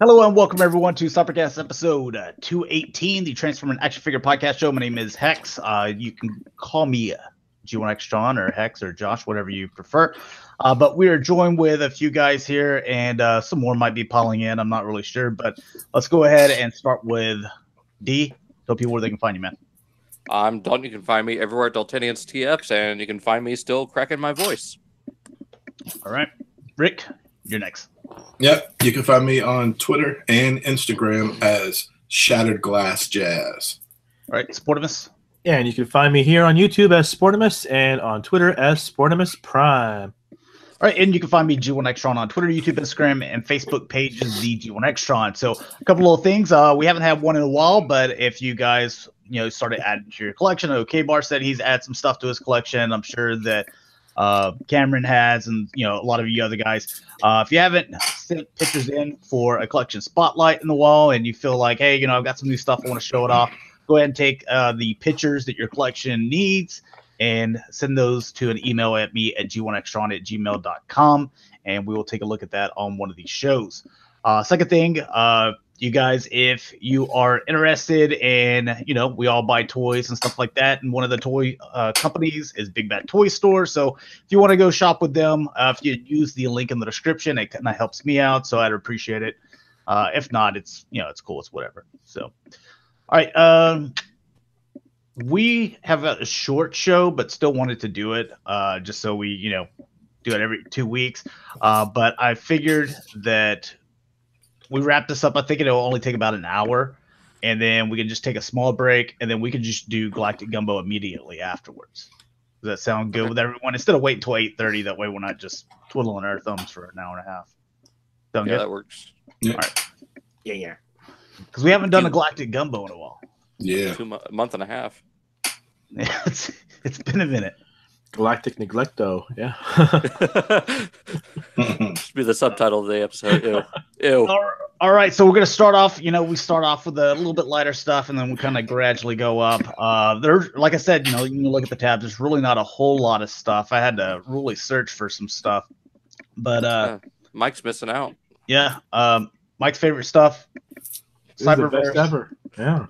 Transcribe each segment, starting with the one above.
Hello and welcome everyone to Cybercast episode 218, the Transformer Action Figure Podcast Show. My name is Hex. You can call me G1X John or Hex or Josh, whatever you prefer. But we are joined with a few guys here, and some more might be piling in. I'm not really sure, but let's go ahead and start with D. Tell people where they can find you, man. I'm Dalton. You can find me everywhere at Daltonians TFs, and you can find me still cracking my voice. All right, Rick, you're next. Yep, you can find me on Twitter and Instagram as Shatrdglassjazz. All right, Sportimus. Yeah, and you can find me here on YouTube as Sportimus and on Twitter as Sportimus Prime. All right, and you can find me G1Xtron on Twitter, YouTube, Instagram, and Facebook pages, the G1Xtron. So a couple little things. We haven't had one in a while, but if you guys, started adding to your collection, OK Bar said he's added some stuff to his collection. I'm sure that Cameron has, and a lot of you other guys. If you haven't sent pictures in for a collection spotlight in the wall, and you feel like, hey, I've got some new stuff, I want to show it off, go ahead and take the pictures that your collection needs and send those to an email at me at g1xtron@gmail.com, and we will take a look at that on one of these shows. Second thing, you guys, if you are interested in, we all buy toys and stuff like that, and one of the toy companies is Big Bad Toy Store. So if you want to go shop with them, if you use the link in the description, it kind of helps me out, so I'd appreciate it. If not, it's it's cool, it's whatever. So, all right, we have a short show, but still wanted to do it, just so we do it every 2 weeks. But I figured that we wrap this up. I think it'll only take about an hour, and then we can just take a small break, and then we can just do Galactic Gumbo immediately afterwards. Does that sound good with everyone? Instead of waiting until 8:30, that way we're not just twiddling our thumbs for an hour and a half. Sound good? That works. Yeah. All right. Yeah. Because we haven't done a Galactic Gumbo in a while. Yeah. A month and a half. It's been a minute. Galactic Neglecto, yeah. Should be the subtitle of the episode. Ew. All right, so we're gonna start off. We start off with a little bit lighter stuff, and then we kind of gradually go up. There's, like I said, you can look at the tabs. There's really not a whole lot of stuff. I had to really search for some stuff, but Mike's missing out. Yeah, Mike's favorite stuff. Cyberverse ever. Yeah.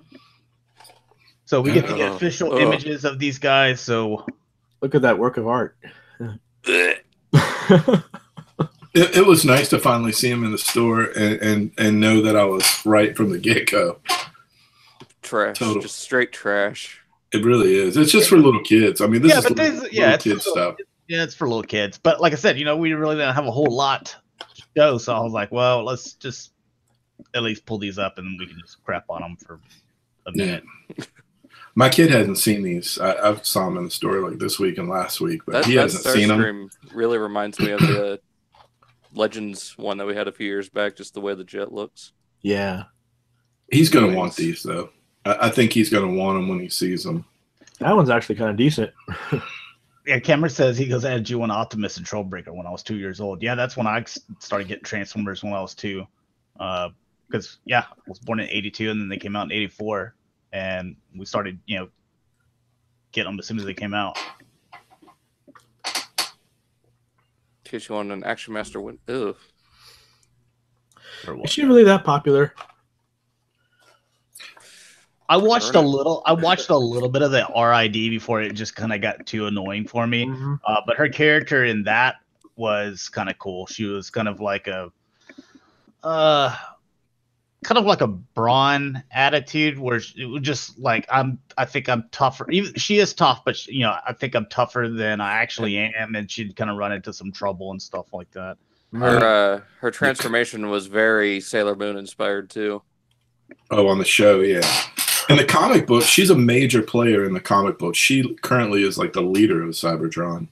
So we get the official images of these guys. So. Look at that work of art. It was nice to finally see him in the store and know that I was right from the get-go. Trash. Total. Just straight trash. It really is. It's just for little kids. I mean, this is little kid stuff. Yeah, it's for little kids. But like I said, we really didn't have a whole lot to show. So I was like, well, let's just at least pull these up, and we can just crap on them for a minute. Yeah. My kid hasn't seen these. I saw them in the store like this week and last week, but he hasn't seen them. Really reminds me of the Legends one that we had a few years back, just the way the jet looks. Yeah. He's going to want these, though. I think he's going to want them when he sees them. That one's actually kind of decent. Yeah, Cameron says he goes, I had you on Optimus and Trollbreaker when I was 2 years old. Yeah, that's when I started getting Transformers when I was 2. Because, I was born in 82, and then they came out in 84. And we started, getting them as soon as they came out. In case you want an Action Master win. Ugh. Is she really that popular? I watched a little bit of the RID before it just kind of got too annoying for me. Mm-hmm. But her character in that was kind of cool. She was kind of like a Brawn attitude, where it was just like, I think I'm tougher. Even she is tough, but I think I'm tougher than I actually am, and she'd kind of run into some trouble and stuff like that. Her transformation was very Sailor Moon inspired too. Oh, on the show, yeah. In the comic book, she's a major player in the comic book. She currently is like the leader of Cybertron.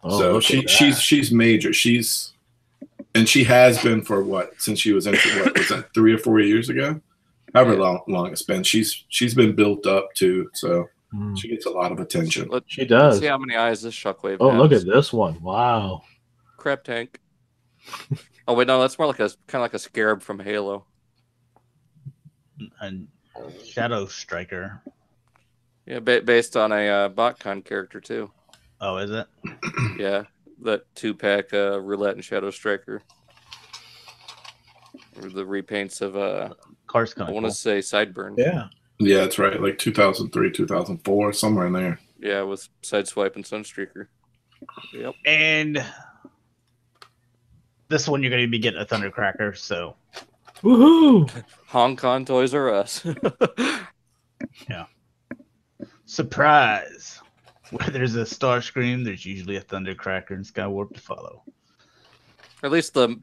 So she's major. And she has been for since she was into was that 3 or 4 years ago? However long it's been. She's been built up too, so she gets a lot of attention. She does. Let's see how many eyes this Shockwave has. Look at this one. Wow. Crab tank. Oh wait, no, that's more like kind of like a scarab from Halo. And Shadow Striker. Yeah, based on a BotCon character too. Oh, is it? Yeah. That 2-pack Roulette and Shadow Striker. Or the repaints of Car's kind I of want to cool. say Sideburn. Yeah. Yeah, that's right. Like 2003, 2004, somewhere in there. Yeah, with Sideswipe and Sunstreaker. Yep. And this one you're going to be getting a Thundercracker, so Woohoo! Hong Kong Toys R Us. surprise. Where there's a Starscream, there's usually a Thundercracker and Skywarp to follow. At least the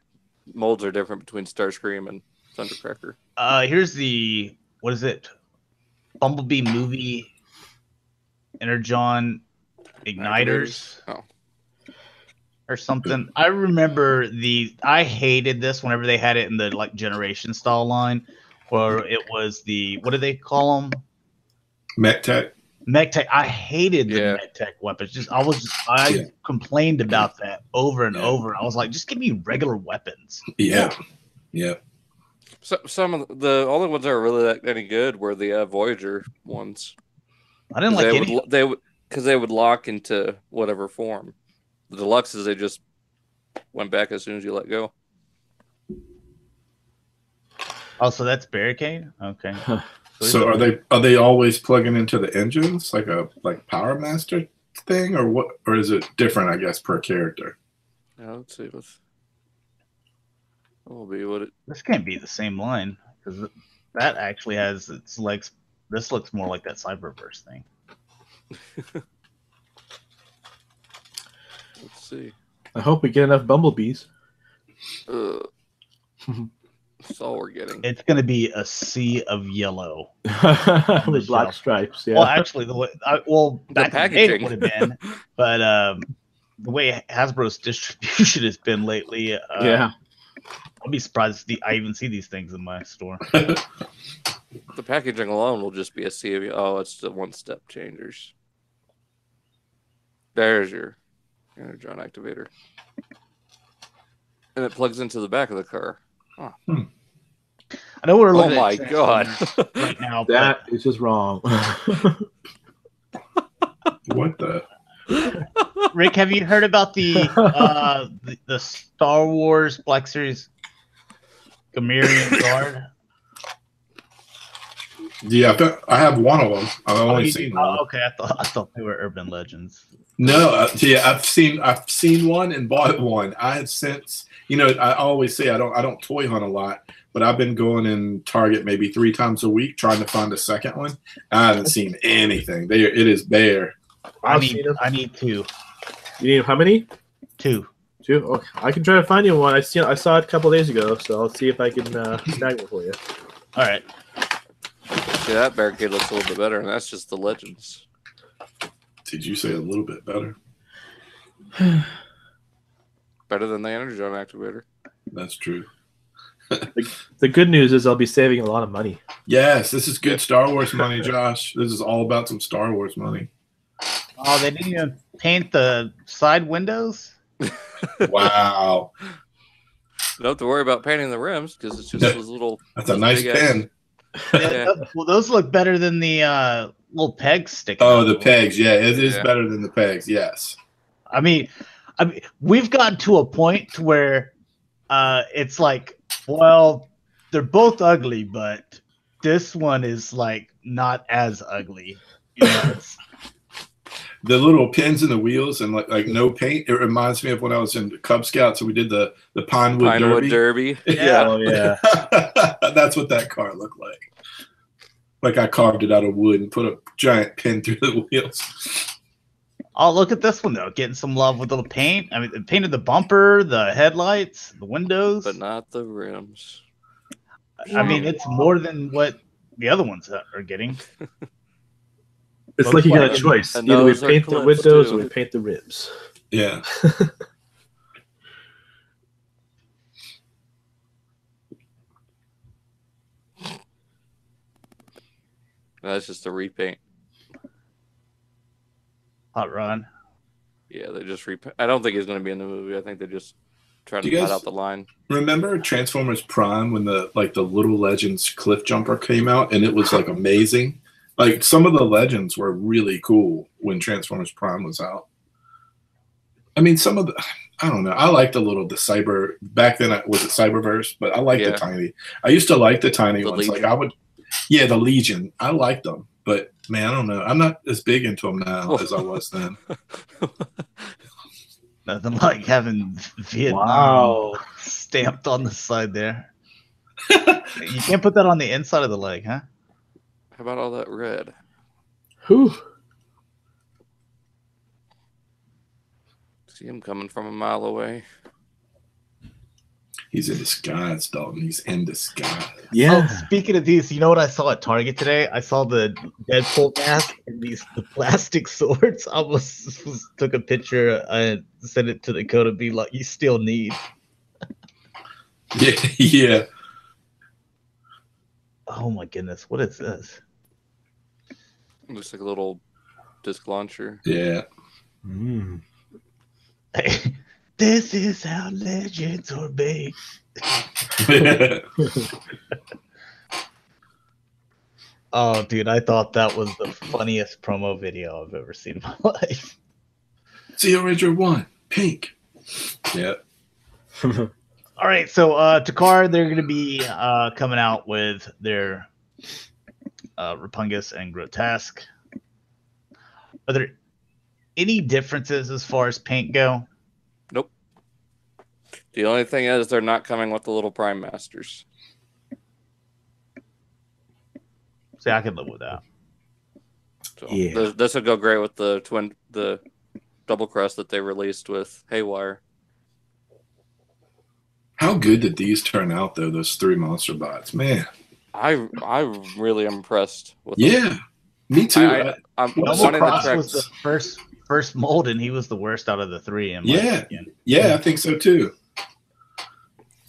molds are different between Starscream and Thundercracker. Here's the, what is it? Bumblebee movie Energon Igniters. Oh. Or something. I remember I hated this whenever they had it in the like Generation style line, where it was the, what do they call them? MechTech. MechTech. I hated the Yeah. MechTech weapons. I complained about that over and over. I was like, just give me regular weapons. Yeah. Yeah. So, some of the only ones that were really any good were the Voyager ones. I didn't like any. Because they would lock into whatever form. The deluxes, they just went back as soon as you let go. Oh, so that's Barricade? Okay. So are they always plugging into the engines like a Power Master thing, or what? Or is it different? I guess per character. Yeah, let's see. What will be what it? This can't be the same line because that actually has its legs. This looks more like that Cyberverse thing. Let's see. I hope we get enough bumblebees. That's all we're getting. It's going to be a sea of yellow. With black stripes. Yeah. Well, actually, the way back in the day it packaging. would have been, but the way Hasbro's distribution has been lately, Yeah. I'll be surprised if I even see these things in my store. The packaging alone will just be a sea of. Oh, it's the one-step changers. There's your Energon activator, and it plugs into the back of the car. Huh. I know we're looking. Oh my at god! right now, That is just wrong. What the? Rick, have you heard about the Star Wars Black Series Gamerian Guard? Yeah, I have one of them. I've only seen one. Okay, I thought they were urban legends. No, I've seen one and bought one. I have since, I always say I don't toy hunt a lot, but I've been going in Target maybe 3 times a week trying to find a second one. I haven't seen anything. It is bare. I need 2. You need how many? 2. 2? Okay. I can try to find you one. I saw it a couple days ago, so I'll see if I can snag one for you. All right. See, that barricade looks a little bit better, and that's just the legends. Did you say a little bit better? Better than the Energon activator. That's true. The good news is I'll be saving a lot of money. Yes, this is good Star Wars money, Josh. This is all about some Star Wars money. Oh, they didn't even paint the side windows? Wow. You don't have to worry about painting the rims because it's just those little. That's a nice pen. Yeah. Well, those look better than the little pegs sticking Oh, out. the pegs. Yeah, it is Yeah. better than the pegs. Yes. I mean, we've gotten to a point where it's like, well, they're both ugly, but this one is like not as ugly. It's, The little pins in the wheels and like no paint. It reminds me of when I was in Cub Scouts and we did the Pinewood Derby. Yeah. Oh, yeah. That's what that car looked like. Like I carved it out of wood and put a giant pin through the wheels. oh, look at this one though, getting some love with the paint. I mean, they painted the bumper, the headlights, the windows. But not the rims. I mean, it's more than what the other ones are getting. It's like you got a And choice. and Either we those are paint the clips, windows too. or we paint the ribs. Yeah. That's just a repaint. Hot Rod. Yeah, they just repaint. I don't think he's going to be in the movie. I think they just trying Do to you cut guys- out the line. Remember Transformers Prime when the Little Legends Cliff Jumper came out and it was like amazing? Like some of the legends were really cool when Transformers Prime was out. I mean, I don't know. I liked the cyber back then. Was it Cyberverse? But I liked the tiny. I used to like the tiny ones. Legion. Like I would, the Legion. I liked them, but man, I don't know. I'm not as big into them now as I was then. Nothing like having Vietnam stamped on the side there. You can't put that on the inside of the leg, huh? How about all that red? Whew. See him coming from a mile away. He's in disguise, Dalton. He's in disguise. Yeah. Oh, speaking of these, you know what I saw at Target today? I saw the Deadpool mask and the plastic swords. I took a picture and sent it to Dakota. Be like, you still need. Yeah. Oh my goodness, what is this? Looks like a little disc launcher. Yeah. Mm. Hey, this is how legends are made. Oh, dude, I thought that was the funniest promo video I've ever seen in my life. Zero Ranger 1, pink. Yeah. All right, so Takar, they're going to be coming out with their Rapungus and Grotesque. Are there any differences as far as paint go? Nope. The only thing is they're not coming with the little Prime Masters. See, I could live with that. So this would go great with the double crest that they released with Haywire. How good did these turn out, though? Those 3 monster bots, man. I'm really impressed with them. Yeah, me too. I'm Double wanting Cross to was the first mold, and he was the worst out of the 3. Yeah, I think so too.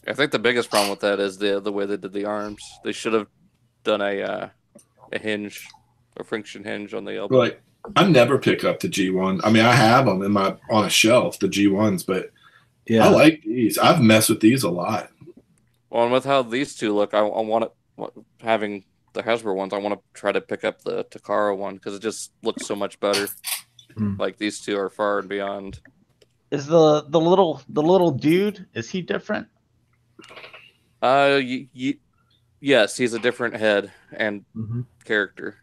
I think the biggest problem with that is the way they did the arms. They should have done a hinge, a friction hinge on the elbow. Like, I never pick up the G1. I mean, I have them on a shelf, the G1s, but I like these. I've messed with these a lot. Well, and with how these two look, I want to, having the Hasbro ones, I want to try to pick up the Takara one because it just looks so much better. Like these two are far and beyond. Is the little dude, is he different? Yes, he's a different head and character.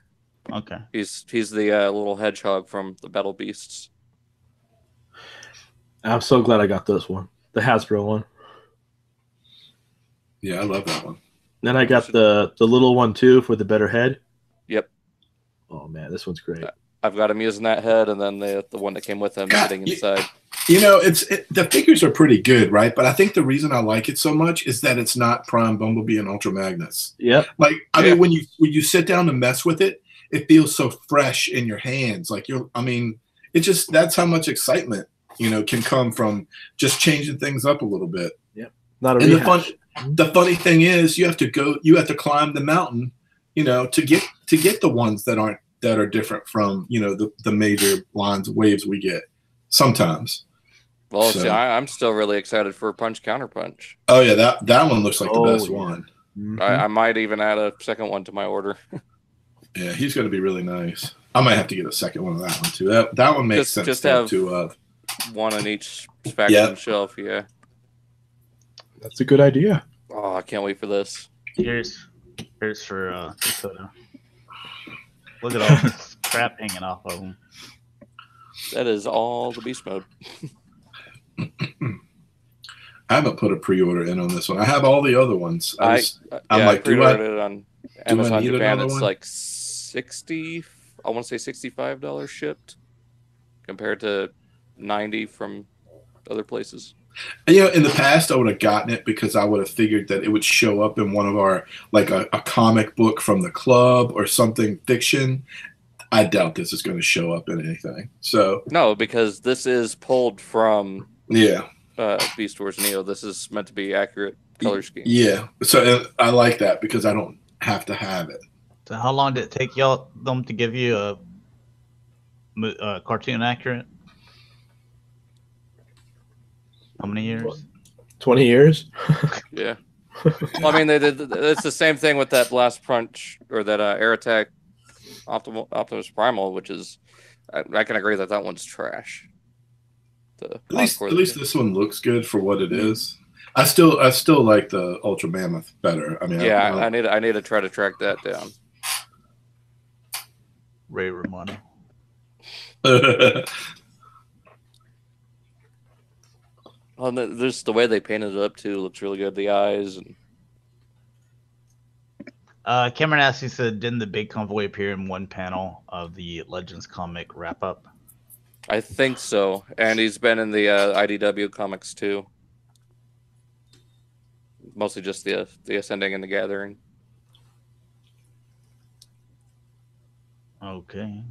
Okay. He's the little hedgehog from the Battle Beasts. I'm so glad I got this one, the Hasbro one. Yeah, I love that one. Then I got the little one too for the better head. Yep. Oh man, this one's great. I've got him using that head, and then the one that came with him sitting inside. You know, the figures are pretty good, right? But I think the reason I like it so much is that it's not Prime Bumblebee and Ultra Magnus. Yeah. Like, I mean, when you sit down to mess with it, it feels so fresh in your hands. Like it just, that's how much excitement, can come from just changing things up a little bit. Yep. Not a and rehash. the funny thing is you have to climb the mountain, to get the ones that are different from, the major lines of waves we get sometimes. Well, see, I'm still really excited for Punch Counter Punch. Oh yeah, that one looks like the best one. Mm-hmm. I might even add a second one to my order. Yeah, he's going to be really nice. I might have to get a second one of that one too. That one makes sense. Just have one on each faction shelf. Yeah, that's a good idea. Oh, I can't wait for this. Here's for Dakota. Look at all this crap hanging off of him. That is all the beast mode. I haven't put a pre-order in on this one. I have all the other ones. I pre-ordered it on Amazon need Japan. another It's one? like $60. I want to say $65 shipped, compared to $90 from other places. And, in the past, I would have gotten it because I would have figured that it would show up in one of our, like a comic book from the club or something fiction. I doubt this is going to show up in anything. So No, because this is pulled from Beast Wars Neo. This is meant to be accurate color scheme. Yeah. So I like that because I don't have to have it. So how long did it take them to give you a cartoon accurate? How many years? 20 years. Yeah. Well, I mean, they did. It's the same thing with that Blast Punch or that Air Attack Optimus Primal, which is, I can agree that one's trash. At least this one looks good for what it is. I still like the Ultra Mammoth better. I mean, yeah, I need to try to track that down. Ray Romano. Well, there's the way they painted it up too looks really good. The eyes and Cameron asked, he said, didn't the big convoy appear in one panel of the Legends comic wrap up? I think so, and he's been in the IDW comics too. Mostly just the Ascending and the Gathering. Okay.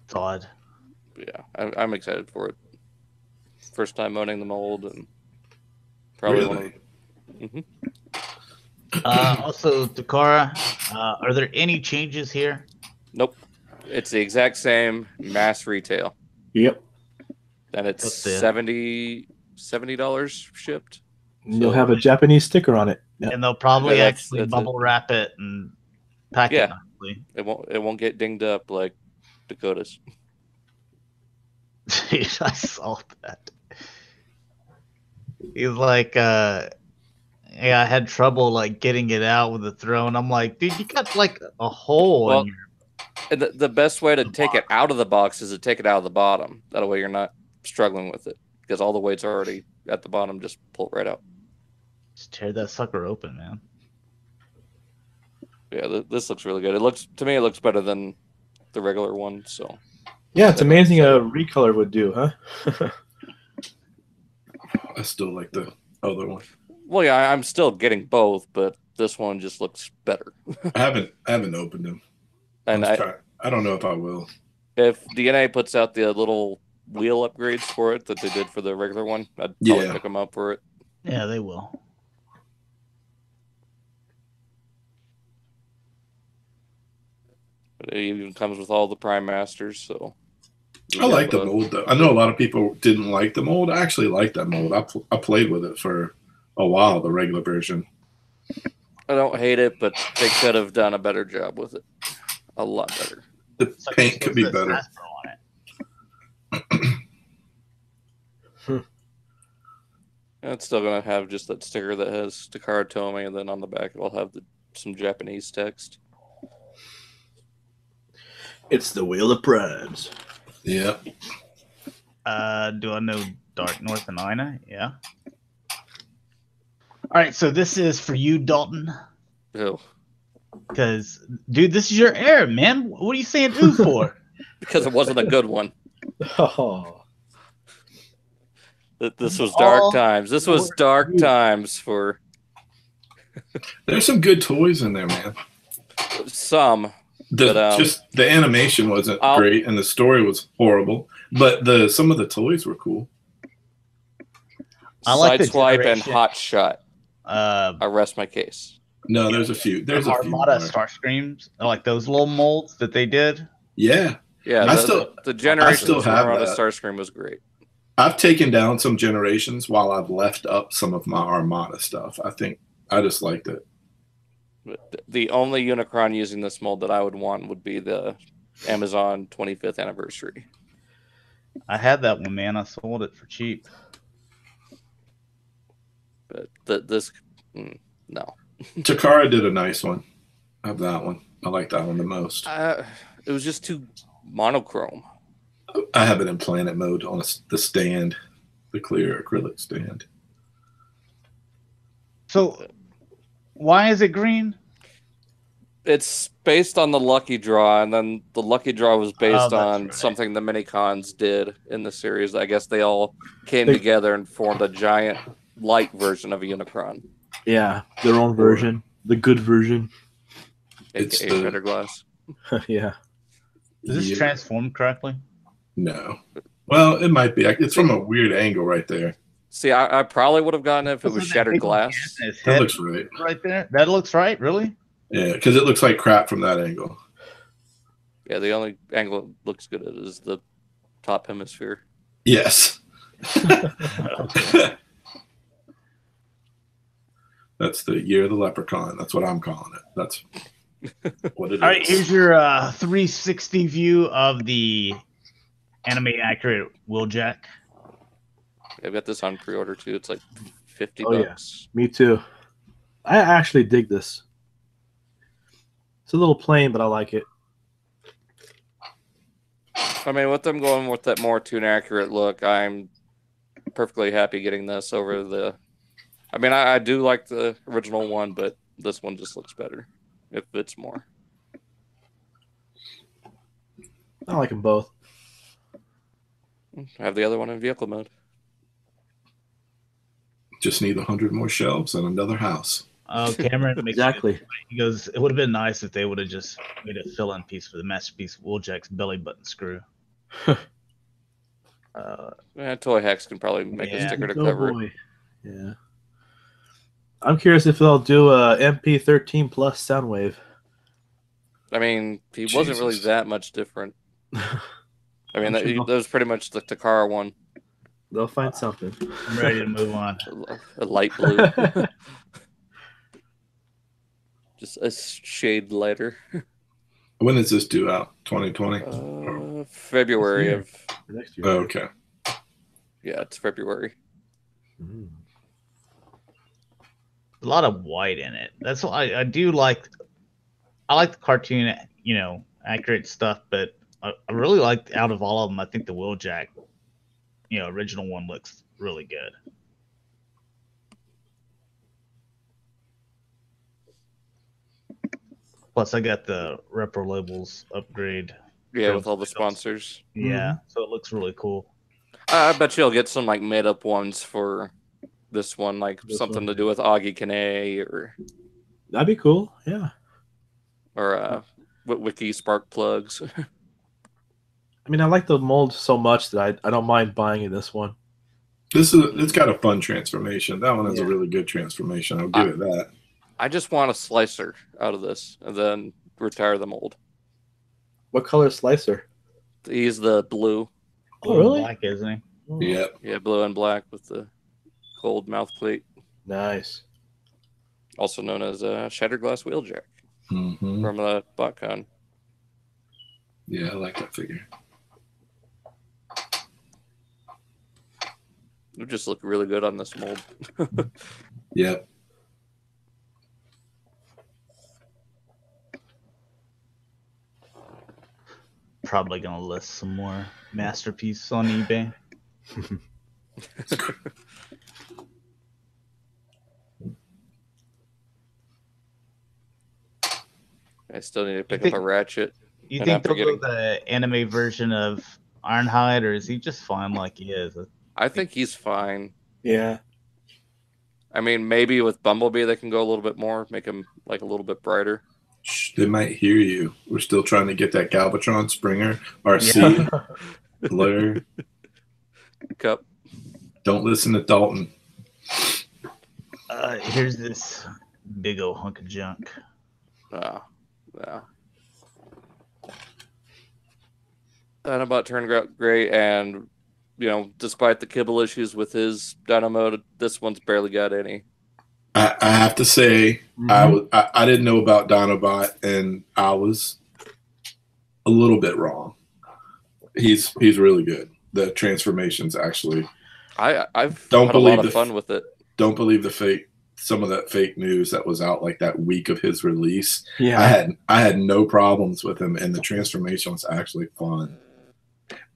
It's odd. Yeah, I'm excited for it. First time owning the mold, and probably one of. Mm-hmm. Also, Dakota, are there any changes here? Nope. It's the exact same mass retail. Yep. And it's $70 shipped. You'll have a Japanese sticker on it. Yep. And they'll probably that's bubble wrap it and pack it nicely. It won't get dinged up like Dakota's. Dude, I saw that. He's like, I had trouble like getting it out with the throne. I'm like, dude, you got like a hole in your. And the best way to take it out of the box is to take it out of the bottom. That way you're not struggling with it because all the weight's already at the bottom. Just pull it right out. Just tear that sucker open, man. Yeah, this looks really good. It looks better than the regular one. So yeah, it's amazing a recolor would do, huh? I still like the other one. Well, yeah, I'm still getting both, but this one just looks better. I haven't opened them. And I don't know if I will. If DNA puts out the little wheel upgrades for it that they did for the regular one, I'd probably pick them up for it. Yeah, they will. But it even comes with all the Prime Masters, so. I like the mold, though. I know a lot of people didn't like the mold. I actually like that mold. I played with it for a while, the regular version. I don't hate it, but they could have done a better job with it. A lot better. The paint could be better. It's still going to have just that sticker that has Takara Tomy, and then on the back it'll have some Japanese text. It's the Wheel of Primes. Yeah. Do I know Dark North and Ina? Yeah. All right, so this is for you, Dalton. Oh. Because, dude, this is your era, man. What are you saying ooh for? Because it wasn't a good one. Oh. This was dark times. This was dark times for... There's some good toys in there, man. Some. Just the animation wasn't great, and the story was horrible. But some of the toys were cool. I like Sideswipe and Hot Shot. I rest my case. No, there's a few. There's a few. Armada Starscreams, like those little molds that they did. Yeah. The generation I still have Armada that. Starscream was great. I've taken down some generations while I've left up some of my Armada stuff. I think I just liked it. But the only Unicron using this mold that I would want would be the Amazon 25th anniversary. I had that one, man. I sold it for cheap. But this, no. Takara did a nice one. I have that one. I like that one the most. It was just too monochrome. I have it in planet mode on the stand, the clear acrylic stand. So, why is it green? It's based on the lucky draw, and then the lucky draw was based on something the mini-cons did in the series. I guess they all came together and formed a giant light version of a Unicron. Yeah, their own version, the good version. It's Shatrdglass. Yeah. Is this transformed correctly? No. Well, it might be. It's from a weird angle right there. See, I probably would have gotten it if it was Shatrdglass. That looks right. Right there? That looks right? Really? Yeah, because it looks like crap from that angle. Yeah, the only angle it looks good at is the top hemisphere. Yes. That's the year of the leprechaun. That's what I'm calling it. what it All right, is. here's your 360 view of the anime accurate Wheeljack. I've got this on pre-order too. It's like $50. Yeah. Me too. I actually dig this. It's a little plain, but I like it. I mean, with them going with that more tune accurate look, I'm perfectly happy getting this over the. I mean, I do like the original one, but this one just looks better. It fits more. I like them both. I have the other one in vehicle mode. Just need 100 more shelves and another house. Cameron makes Exactly. He goes, it would have been nice if they would have just made a fill-in piece for the masterpiece Wheeljack's belly button screw. Toy Hacks can probably make a sticker to cover it. Yeah. I'm curious if they'll do a MP13 plus Soundwave. I mean, he wasn't really that much different. I mean, that was pretty much the Takara one. They'll find something. I'm ready to move on. A light blue. Just a shade lighter. When is this due out? 2020? February of next year. Oh, okay. Yeah, it's February. A lot of white in it. That's why I do like. I like the cartoon, accurate stuff, but I really like out of all of them. I think the Wheeljack, original one looks really good. Plus, I got the Repro Labels upgrade. Yeah, with all the sponsors. Yeah, so it looks really cool. I bet you'll get some like made up ones for this one, like something to do with Augie Kane or. That'd be cool. Yeah. Or Wiki Spark plugs. I mean, I like the mold so much that I don't mind buying it. This one. It's got a fun transformation. That one has a really good transformation. I'll give it that. I just want a slicer out of this and then retire the mold. What color is slicer? He's the blue. Oh, really? Black, isn't he? Yep. Yeah, blue and black with the gold mouth plate. Nice. Also known as Shatterglass Wheeljack from the BotCon. Yeah, I like that figure. It would just look really good on this mold. Yep. Probably gonna list some more masterpieces on eBay. I still need to pick up a ratchet. You think they'll do the anime version of Ironhide, or is he just fine like he is? I think he's fine. Yeah. I mean, maybe with Bumblebee they can go a little bit more, make him like a little bit brighter. Shh, they might hear you. We're still trying to get that Galvatron Springer RC Blair Cup. Don't listen to Dalton. Here's this big old hunk of junk. Yeah. Autobot turned out great, and despite the kibble issues with his Dynamo, this one's barely got any. I have to say, I didn't know about Dinobot, and I was a little bit wrong. He's really good. The transformations actually. I've had a lot of fun with it. Don't believe some of that fake news that was out like that week of his release. Yeah, I had no problems with him, and the transformation was actually fun.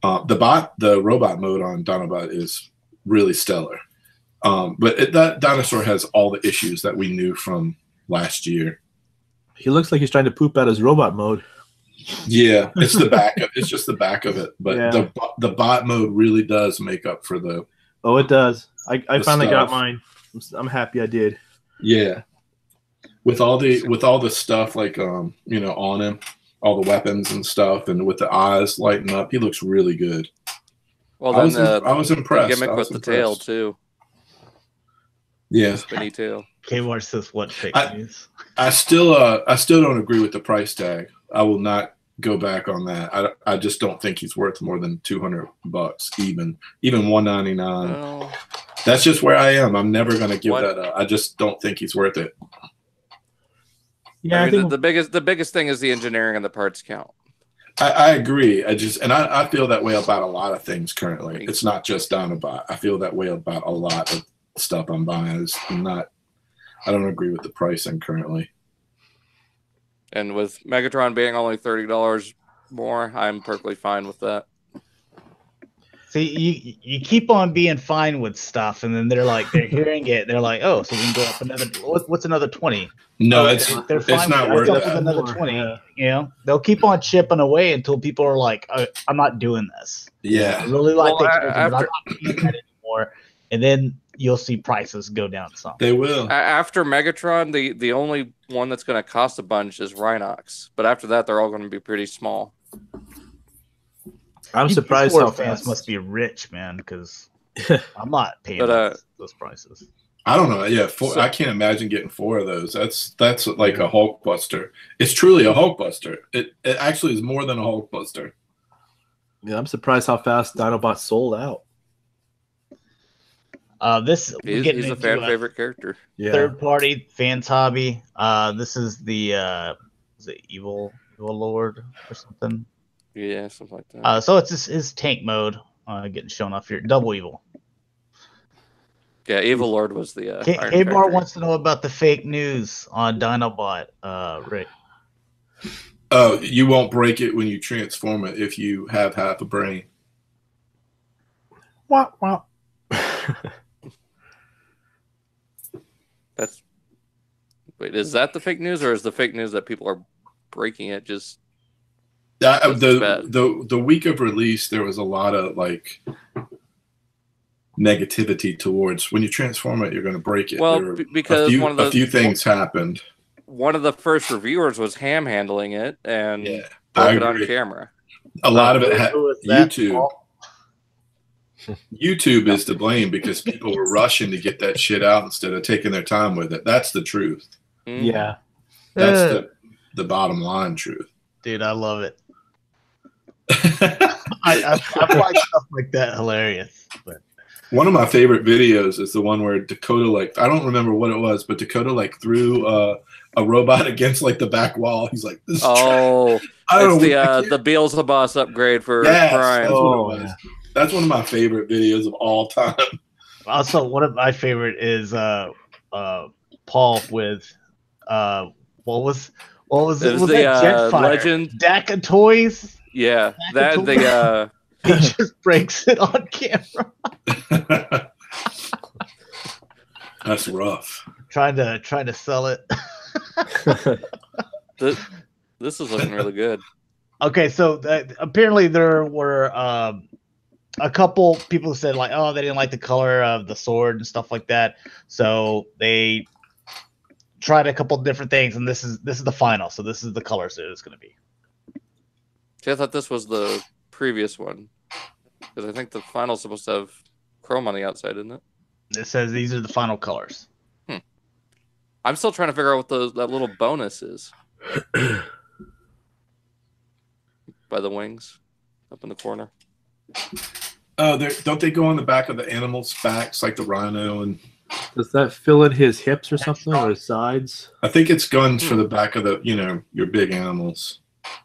The robot mode on Dinobot is really stellar. But that dinosaur has all the issues that we knew from last year. He looks like he's trying to poop out his robot mode. Yeah, it's the back. It's just the back of it. But the bot mode really does make up for the. Oh, it does. I finally got mine. I'm happy I did. Yeah, with all the stuff like on him, all the weapons and stuff, and with the eyes lighting up, he looks really good. Well, then I was impressed. The gimmick with the tail too. Yeah, spinny tail. Kmart says what fake news? I still don't agree with the price tag. I will not go back on that. I just don't think he's worth more than $200, even $199. Well, that's just where I am. I'm never gonna give that up. I just don't think he's worth it. Yeah, I mean, the biggest thing is the engineering and the parts count. I agree. I feel that way about a lot of things currently. It's not just Dinobot. I feel that way about a lot of stuff I'm buying. I don't agree with the pricing currently. And with Megatron being only $30 more, I'm perfectly fine with that. See, you keep on being fine with stuff, and then they're hearing it, they're like, oh, so we can go up another. What's another 20? No, they're fine. It's not worth that. Another 20. Yeah. You know, they'll keep on chipping away until people are like, I'm not doing this. Yeah, I really like the character, but I'm not doing that anymore. And then you'll see prices go down some. They will. After Megatron, the only one that's going to cost a bunch is Rhinox, but after that, they're all going to be pretty small. I'm surprised how fans must be rich, man, because I'm not paying those prices. I don't know. Yeah, I can't imagine getting 4 of those. That's like a Hulkbuster. It's truly a Hulkbuster. It actually is more than a Hulkbuster. Yeah, I'm surprised how fast Dinobot sold out. He's a fan favorite character. Yeah. Third party fans hobby. This is the Evil Lord or something. Yeah, something like that. So it's his tank mode getting shown off here. Double Evil. Yeah, Evil Lord was the. K-Bar wants to know about the fake news on Dinobot, Rick. Oh, you won't break it when you transform it if you have half a brain. Wow. Wait, is that the fake news, or is the fake news that people are breaking it just? The week of release, there was a lot of negativity towards when you transform it, you're going to break it. Well, because a few things happened. One of the first reviewers was ham handling it and broke it on camera. A lot of it YouTube. YouTube is to blame because people were rushing to get that shit out instead of taking their time with it. That's the truth. Yeah, that's the bottom line truth. Dude, I love it. I find stuff like that hilarious. But one of my favorite videos is the one where Dakota, I don't remember what it was, but Dakota threw a robot against the back wall. He's like, "This is trash." It's the Beelzebub upgrade for Prime. That's what it was. That's one of my favorite videos of all time. Also, one of my favorite is Paul with what was it? Was the that Jetfire? Legend Dakota Toyz? Yeah, that he just breaks it on camera. That's rough. Trying to sell it. This is looking really good. Okay, so apparently there were a couple people who said they didn't like the color of the sword and stuff like that. So they tried a couple different things, and this is the final. So this is the colors that it's going to be. See, I thought this was the previous one because I think the final's supposed to have chrome on the outside, isn't it? It says these are the final colors. I'm still trying to figure out what that little bonus is. By the wings up in the corner. Don't they go on the back of the animals' backs like the rhino? And does that fill in his hips or something, or his sides? I think it's guns for the back of your big animals.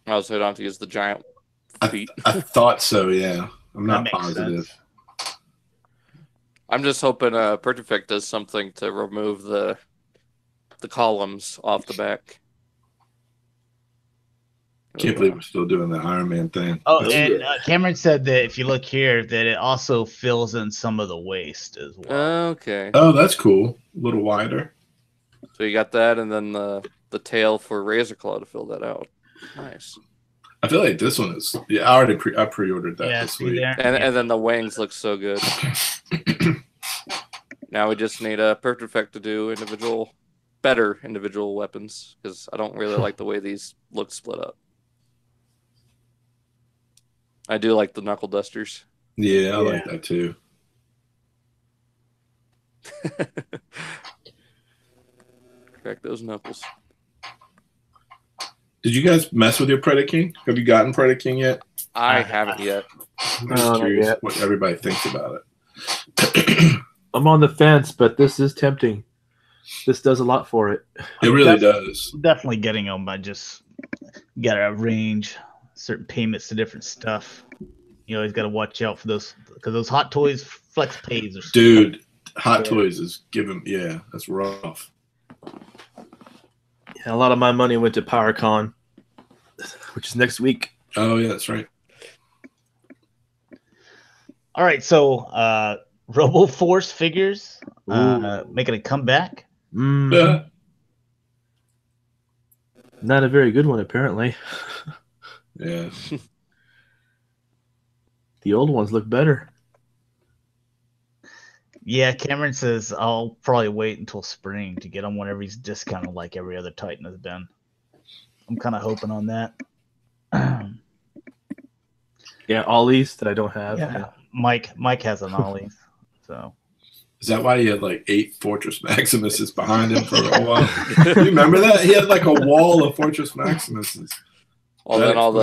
Oh, so you don't have to use the giant feet. I thought so. Yeah, I'm not positive. Sense. I'm just hoping Perfect does something to remove the columns off the back. Can't believe we're still doing the Iron Man thing. Oh, and Cameron said that if you look here, that it also fills in some of the waist as well. Okay. Oh, that's cool. A little wider. So you got that, and then the tail for Razor Claw to fill that out. Nice. I feel like this one is. Yeah, I pre-ordered that this week. And then the wings look so good. Now we just need a Perfect to do better individual weapons because I don't really like the way these look split up. I do like the knuckle dusters. Yeah, I like that too. Crack those knuckles. Did you guys mess with your Predaking? Have you gotten Predaking yet? I haven't yet. I'm just curious what everybody thinks about it. I'm on the fence, but this is tempting. this does a lot for it. It really does. Definitely getting them. I just got to arrange certain payments to different stuff. You always got to watch out for those, because those Hot Toys flex pays are. Dude, Hot Toys is giving. Yeah, that's rough. Yeah, a lot of my money went to PowerCon, which is next week. Oh yeah, that's right. All right, so Robo Force figures making a comeback. Yeah. Not a very good one, apparently. Yeah. The old ones look better. Yeah, Cameron says I'll probably wait until spring to get him whenever he's discounted like every other Titan has been. I'm kind of hoping on that. Yeah, Ollies that I don't have. Yeah. Mike has an Ollie, so. Is that why he had like 8 Fortress Maximuses behind him for a while? You remember that? He had like a wall of Fortress Maximuses. Well, then all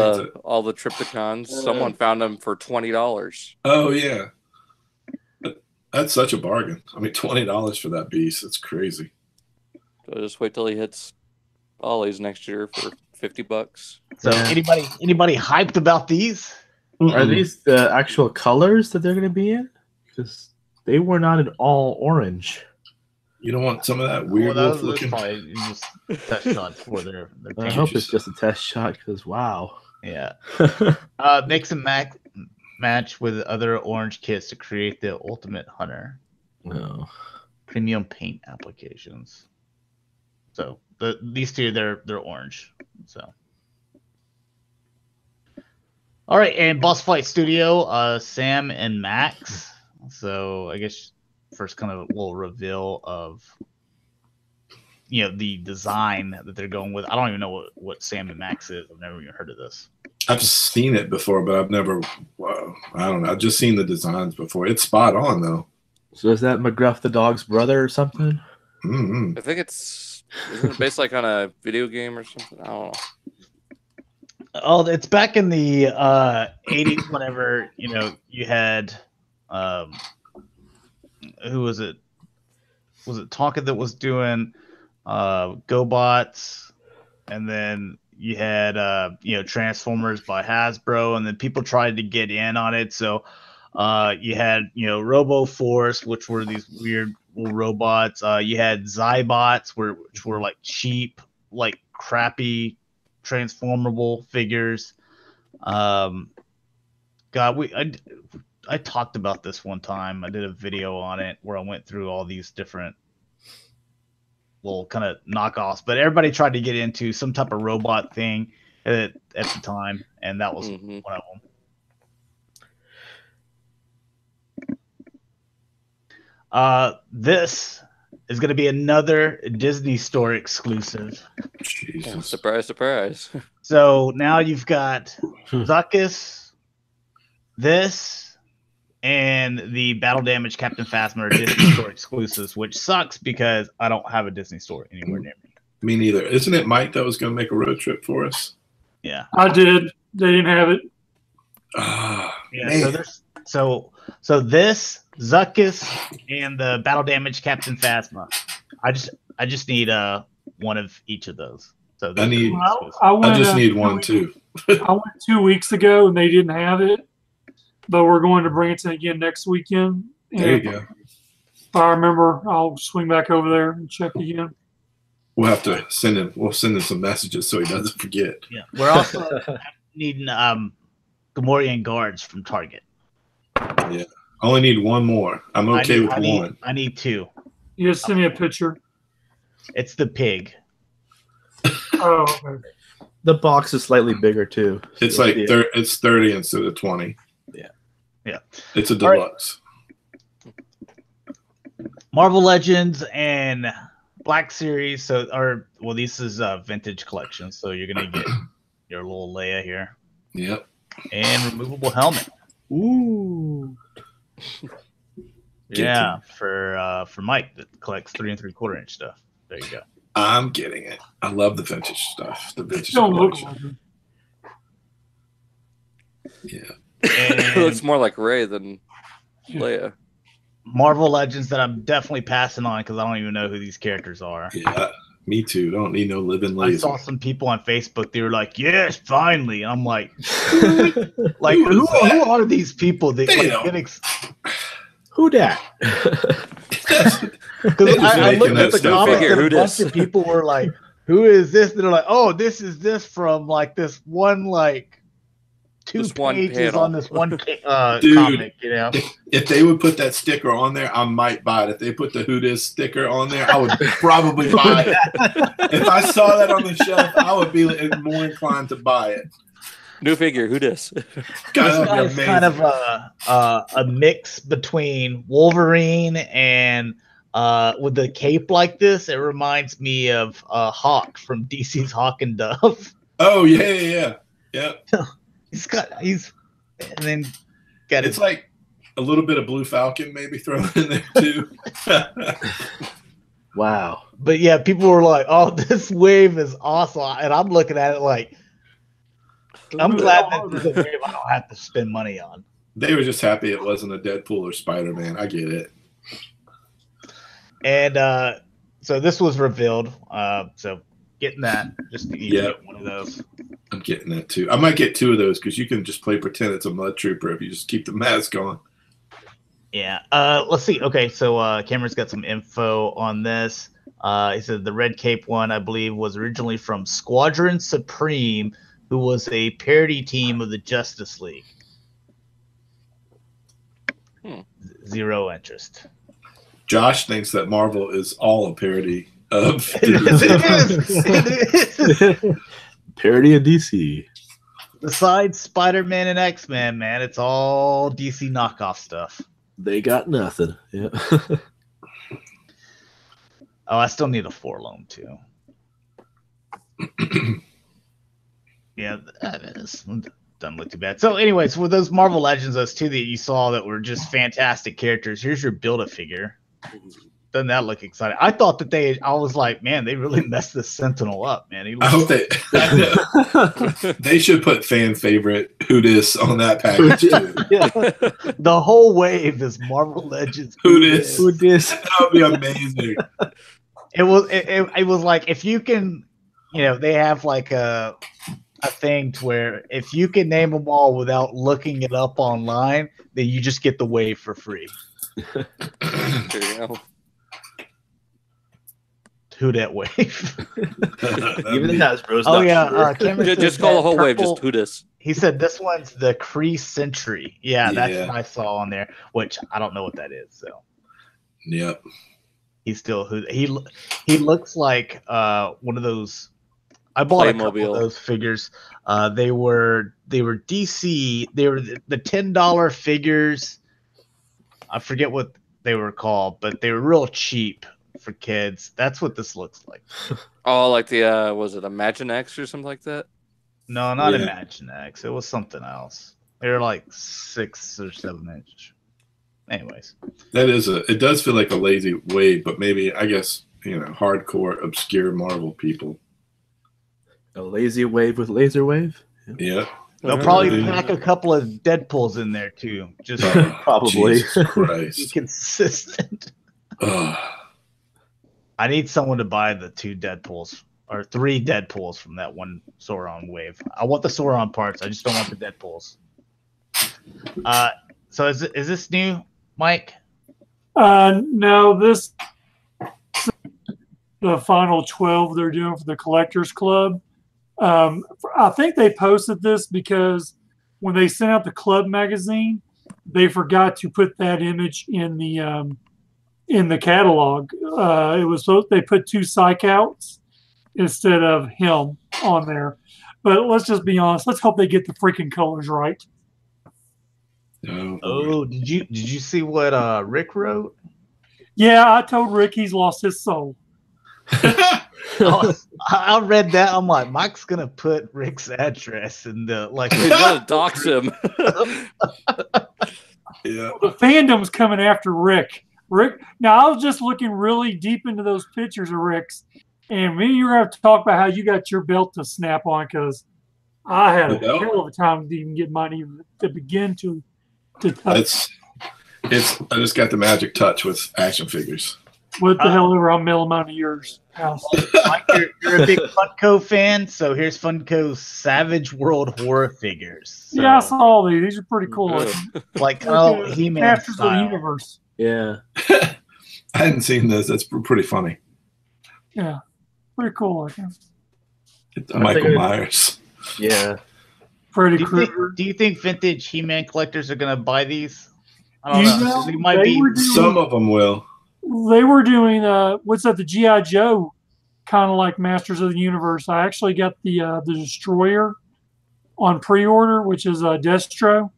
the Trypticons, someone found them for $20. Oh yeah, that's such a bargain. I mean, $20 for that beast. That's crazy. So just wait till he hits Ollie's next year for $50. So anybody hyped about these? Are these the actual colors that they're going to be in? Because they were not at all orange. You don't want some of that weird wolf looking. Probably just test shots for their I hope it's just a test shot, because wow. Yeah. Mix and match with other orange kits to create the ultimate hunter. No. Premium paint applications. So these two, they're orange. So. All right, and Boss Fight Studio, Sam and Max. So I guess first kind of a little reveal of, the design that they're going with. I don't even know what Sam and Max is. I've never even heard of this. I've seen it before, but I've never. Well, I don't know. I've just seen the designs before. It's spot on though. So is that McGruff the dog's brother or something? Mm-hmm. I think isn't it based like on a video game or something? I don't know. Oh, it's back in the 80s whenever, you had who was it? Was it Tonka that was doing GoBots? And then you had Transformers by Hasbro, and then people tried to get in on it. So you had Robo Force, which were these weird little robots. You had Zybots, which were like cheap, like crappy transformable figures. God, I talked about this one time. I did a video on it where I went through all these different little kind of knockoffs, but everybody tried to get into some type of robot thing at the time, and that was one of them. This is going to be another Disney Store exclusive. Jesus. Surprise, surprise. So now you've got Zuckuss, this, and the Battle Damage Captain Phasma are Disney Store exclusives, which sucks because I don't have a Disney Store anywhere near me. Me neither. Isn't it Mike that was going to make a road trip for us? Yeah, I did. They didn't have it. Yeah. Man. So this Zuckuss and the Battle Damage Captain Phasma. I just need one of each of those. So I need. I just need one too. I went 2 weeks ago and they didn't have it, but we're going to bring it to again next weekend. There you go. If I remember, I'll swing back over there and check again. We'll have to send him. We'll send him some messages so he doesn't forget. Yeah, we're also needing Gamorrean guards from Target. Yeah, I only need one more. I'm okay with one. I need 2. You just send me a picture. It's the pig. Oh, okay. The box is slightly bigger too. It's like it's 30 instead of 20. Yeah. It's a deluxe. Right. Marvel Legends and Black Series. This is a vintage collection, so you're gonna get your little Leia here. Yep. And removable helmet. Ooh. Yeah, for Mike that collects 3 3/4 inch stuff. There you go. I'm getting it. I love the vintage stuff. The vintage Don't look collection. like it. Yeah. It looks more like Rey than Leia. Marvel Legends that I'm definitely passing on because I don't even know who these characters are. Yeah, me too. Don't need no living laser. I saw some people on Facebook. They were like, "Yes, finally." And I'm like, like who are these people that They like, don't. Who dat? Because I looked at the comments Figure, and who a bunch dis? of people were like, "Who is this?" They're like, "Oh, this is this from like this one like two This one pages panel. on this one Dude, comic." You know, if they would put that sticker on there, I might buy it. If they put the Who Dis sticker on there, I would probably buy it. If I saw that on the shelf, I would be more inclined to buy it. New figure, who dis? this guy's kind of a mix between Wolverine and with the cape like this. It reminds me of Hawk from DC's Hawk and Dove. Oh yeah. He's and then got It's like a little bit of Blue Falcon maybe thrown in there too. Wow. But yeah, people were like, "Oh, this wave is awesome," and I'm looking at it like, I'm glad that this is a wave I don't have to spend money on. They were just happy it wasn't a Deadpool or Spider-Man. I get it. And so this was revealed. So getting that, just to get one of those. I'm getting that too. I might get two of those because you can just play pretend it's a mud trooper if you just keep the mask on. Yeah. Let's see. Okay, so Cameron's got some info on this. He said the red cape one, I believe, was originally from Squadron Supreme, who was a parody team of the Justice League. Zero interest. Josh thinks that Marvel is all a parody of It is. Parody of DC. Besides Spider-Man and X-Men, man, it's all DC knockoff stuff. They got nothing. Yeah. Oh, I still need a 4-loan too. Yeah, doesn't look too bad. So, anyways, with those Marvel Legends, those two that you saw that were just fantastic characters, here's your Build-A-Figure. Doesn't that look exciting? I thought that I was like, man, they really messed this Sentinel up, man. I hope they should put fan favorite Who Dis on that package too. Yeah. The whole wave is Marvel Legends. Who Dis? Who dis? That would be amazing. It was like, if you can, they have like a thing to where if you can name them all without looking it up online, then you just get the wave for free. There you go. Who that wave? Even the Hasbro's Oh not yeah, sure. Cameron Just said call the that whole wave purple- just who dis. He said this one's the Kree Sentry. Yeah, that's Yeah. what I saw on there, which I don't know what that is. So Yep. he's still he looks like one of those. I bought a couple Playmobil. of those figures. They were DC. They were the $10 figures. I forget what they were called, but they were real cheap for kids. That's what this looks like. Oh, like the was it Imaginext or something like that? No, not Yeah. Imaginext. It was something else. They were like 6 or 7 inch. Anyways, It does feel like a lazy wave, but maybe I guess hardcore obscure Marvel people. A lazy wave with laser wave? Yeah. they'll probably pack a couple of Deadpools in there too. Just Probably. Jesus be Christ. consistent. Ugh. I need someone to buy the 2 Deadpools or 3 Deadpools from that one Sauron wave. I want the Sauron parts. I just don't want the Deadpools. So is this new, Mike? No, this the final 12 they're doing for the Collectors Club. I think they posted this because when they sent out the club magazine, they forgot to put that image in the catalog. It was they put 2 psych outs instead of him on there. But let's just be honest. Let's hope they get the freaking colors right. Oh, did you see what Rick wrote? Yeah, I told Rick he's lost his soul. I read that. I'm like, Mike's gonna put Rick's address in the like. He's gonna dox him. Yeah. The fandom's coming after Rick. Now I was just looking really deep into those pictures of Rick's, and me and you were going to talk about how you got your belt to snap on because I had a hell of a time to even get mine even to begin to touch. I just got the magic touch with action figures. What the hell ever? I'll mail them out to yours house. Mike, you're a big Funko fan, so here's Funko's Savage World horror figures. So, Yeah, I saw all these. These are pretty cool. like He-Man Masters style. of the Universe. Yeah. I hadn't seen this. That's pretty funny. Yeah, pretty cool looking. Michael Myers. Yeah. Freddy Do Krueger. you think vintage He-Man collectors are gonna buy these? I don't know. They might be. Some of them will. They were doing what's that? The G.I. Joe, kind of like Masters of the Universe. I actually got the Destroyer on pre-order, which is Destro.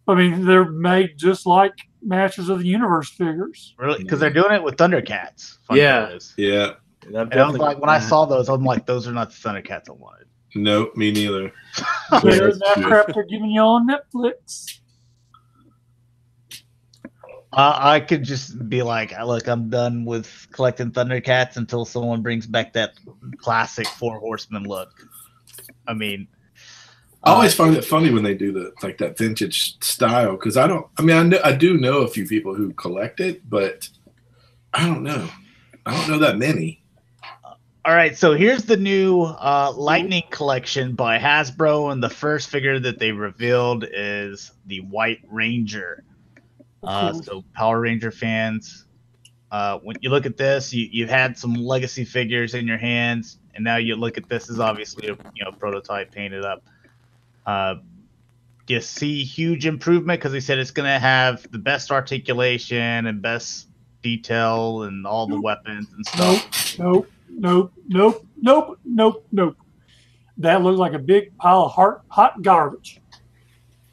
I mean, they're made just like Masters of the Universe figures. Really? Because they're doing it with Thundercats. Yeah. Is. Yeah. And I was like, when I saw those, I'm like, those are not the Thundercats I wanted. Nope, me neither. There's that crap they're giving you on Netflix. I could just be like, look, I'm done with collecting Thundercats until someone brings back that classic Four Horsemen look. I mean, I always find it funny when they do that vintage style because I do know a few people who collect it, but I don't know that many. All right, so here's the new Lightning collection by Hasbro, and the first figure that they revealed is the White Ranger. So Power Ranger fans, when you look at this, you've had some legacy figures in your hands, and now you look at this as obviously a prototype painted up. You see huge improvement because they said it's going to have the best articulation and best detail and all the weapons and stuff. Nope. That looks like a big pile of hot garbage.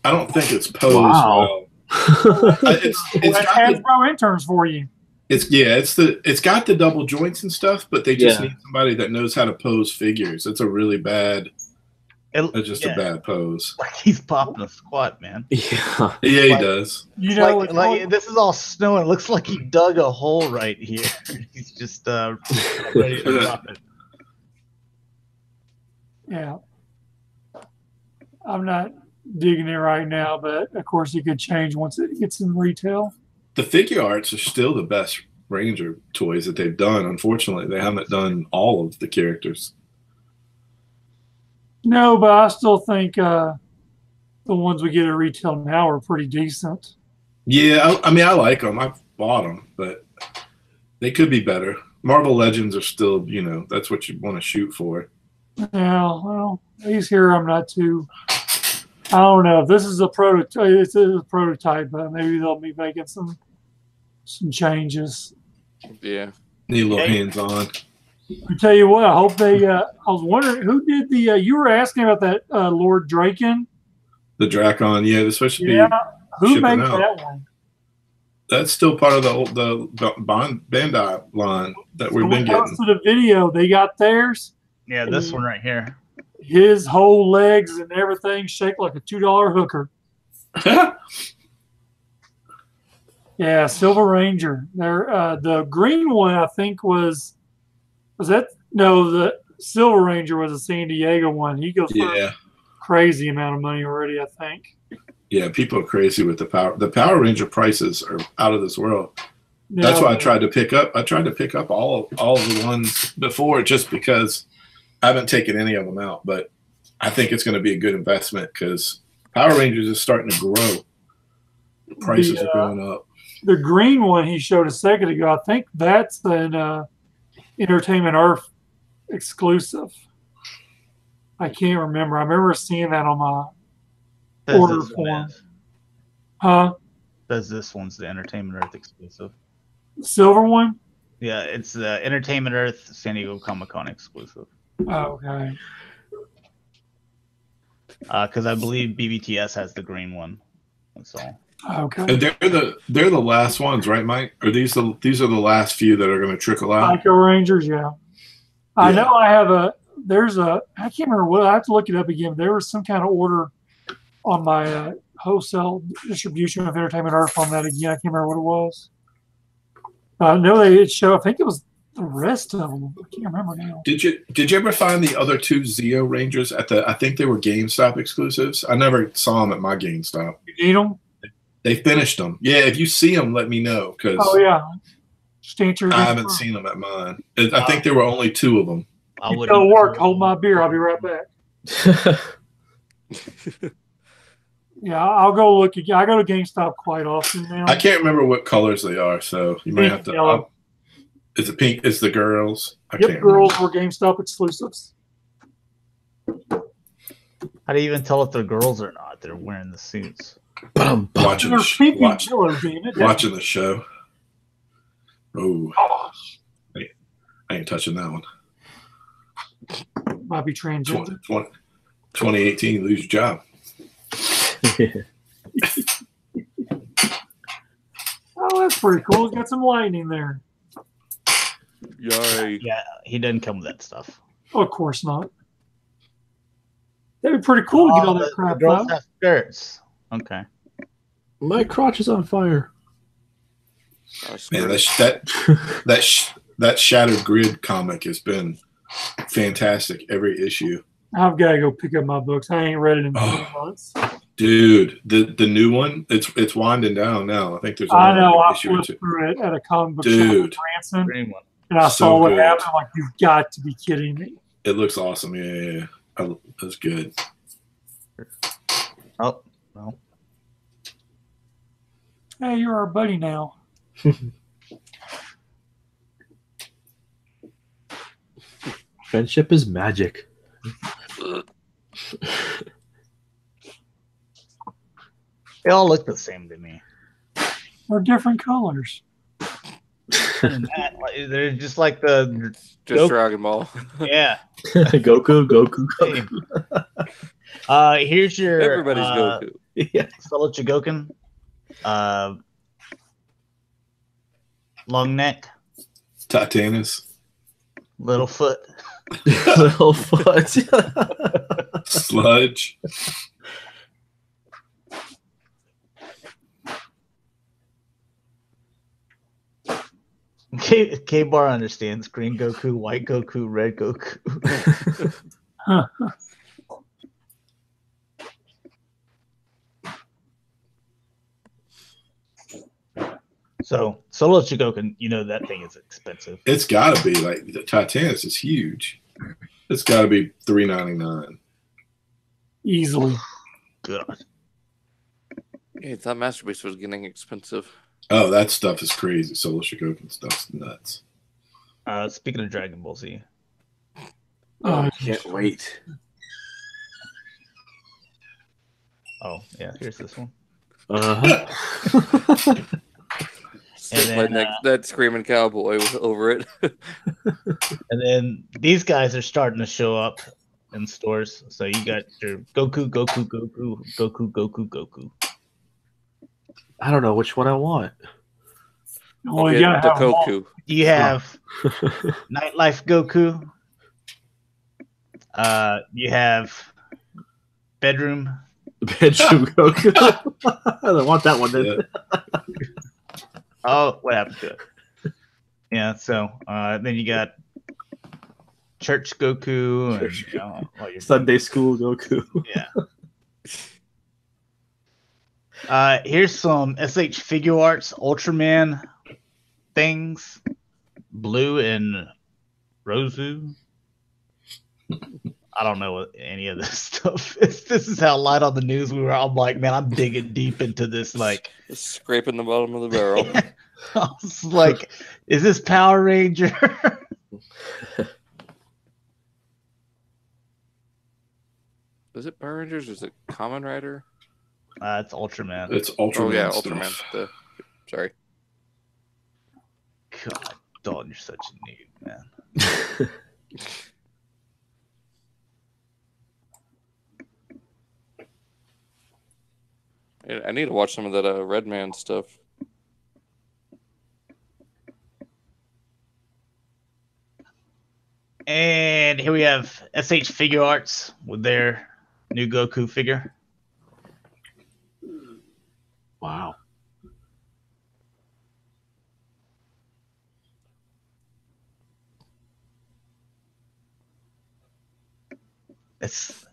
I don't think it's posed well. It's Hasbro interns for you. It's got the double joints and stuff, but they just need somebody that knows how to pose figures. It's a really bad. It's just a bad pose. Like he's popping a squat, man. Yeah, he does. You know, like this is all snow. It looks like he dug a hole right here. He's just ready to drop it. Yeah, I'm not digging it right now, but of course it could change once it gets in retail. The figure arts are still the best Ranger toys that they've done. Unfortunately, they haven't done all of the characters. No, but I still think the ones we get at retail now are pretty decent. Yeah, I mean, I like them. I've bought them, but they could be better. Marvel Legends are still, that's what you want to shoot for. Yeah, well, these here I'm not too. I don't know if this is a prototype. It's a prototype, but maybe they'll be making some changes. Yeah, need a little hands-on. I tell you what, I hope they. I was wondering who did the. You were asking about that Lord Draken. The Drakon, yeah, they're supposed to be. Yeah, who made out. that one? That's still part of the Bandai line that we've been getting. To the video, they got theirs. Yeah, this one right here. His whole legs and everything shake like a $2 hooker. Yeah, Silver Ranger. There, the green one I think was that no, the Silver Ranger was a San Diego one. He goes for a crazy amount of money already, I think. Yeah, people are crazy with the Power Ranger prices are out of this world. No, that's why I tried to pick up. all of the ones before just because I haven't taken any of them out, but I think it's going to be a good investment because Power Rangers is starting to grow. The prices are going up. The green one he showed a second ago, I think that's an Entertainment Earth exclusive. I can't remember. I remember seeing that on my order form. Huh? This one's the Entertainment Earth exclusive. Silver one? Yeah, it's the Entertainment Earth San Diego Comic-Con exclusive. Oh, okay. Because I believe BBTS has the green one. That's all. Okay. And they're the last ones, right, Mike? Or these are the last few that are going to trickle out? Psycho Rangers, yeah. I know I have I can't remember what, I have to look it up again. There was some kind of order on my wholesale distribution of Entertainment Earth on that again. I can't remember what it was. I know they did show, I think it was the rest of them. I can't remember now. Did you ever find the other two Zeo Rangers at I think they were GameStop exclusives? I never saw them at my GameStop. You need them? They finished them. Yeah, if you see them, let me know. Cause I haven't seen them at mine. I think there were only 2 of them. It'll work. Hold my beer. I'll be right back. Yeah, I'll go look again. I go to GameStop quite often now. I can't remember what colors they are, so you might have to. Yellow. Is it pink? It's the girls. Girls were GameStop exclusives. How do you even tell if they're girls or not? They're wearing the suits. Watching the show. Oh, I ain't touching that one. Might be transgender. 2018, lose your job. Oh, that's pretty cool. It's got some lightning there. Yay. Yeah, he doesn't come with that stuff. Oh, of course not. That'd be pretty cool to get all that crap the girls out. have skirts. Okay. My crotch is on fire. Man, that Shattered Grid comic has been fantastic every issue. I've got to go pick up my books. I ain't read it in 3 months. Dude, the new one, it's winding down now. I think there's I flipped through it at a comic book shop in Branson, and I saw what happened. I'm like, you've got to be kidding me. It looks awesome. Yeah. That's good. Oh, no. Hey, you're our buddy now. Friendship is magic. They all look the same to me. They're different colors. They're just like the Dragon Ball. Yeah. Goku. Here's your Everybody's Goku. Solo Chigoken. Long neck. Titanus. Little foot. Little foot. Sludge. K-Bar understands green Goku, white Goku, red Goku. So Solo Chigoken, you know that thing is expensive. It's got to be like the Titanus is huge. It's got to be $3.99 easily. God. Hey, that Masterpiece was getting expensive. Oh, that stuff is crazy. Solo Shigoken stuff's nuts. Speaking of Dragon Ball Z. Oh, I can't wait. Oh, yeah, here's this one. Uh-huh. And then, that screaming cowboy was over it. And then these guys are starting to show up in stores. So you got your Goku. I don't know which one I want. Well, you gotta have Goku. You have Nightlife Goku. You have Bedroom Goku. I don't want that one. Then. Oh, what happened to it? Yeah, so then you got Church Goku and Sunday School Goku. Yeah. Here's some SH Figure Arts Ultraman things. Blue and Rosu. I don't know what any of this stuff is. This is how light on the news we were. I'm like, man, I'm digging deep into this. Like, scraping the bottom of the barrel. I was like, is this Power Ranger? Is it Power Rangers or is it Kamen Rider? It's Ultraman. It's Ultraman. Oh, yeah, stuff. Ultraman. Sorry. God, Dalton, you're such a noob, man. I need to watch some of that Red Man stuff. And here we have SH Figure Arts with their new Goku figure. Wow. It's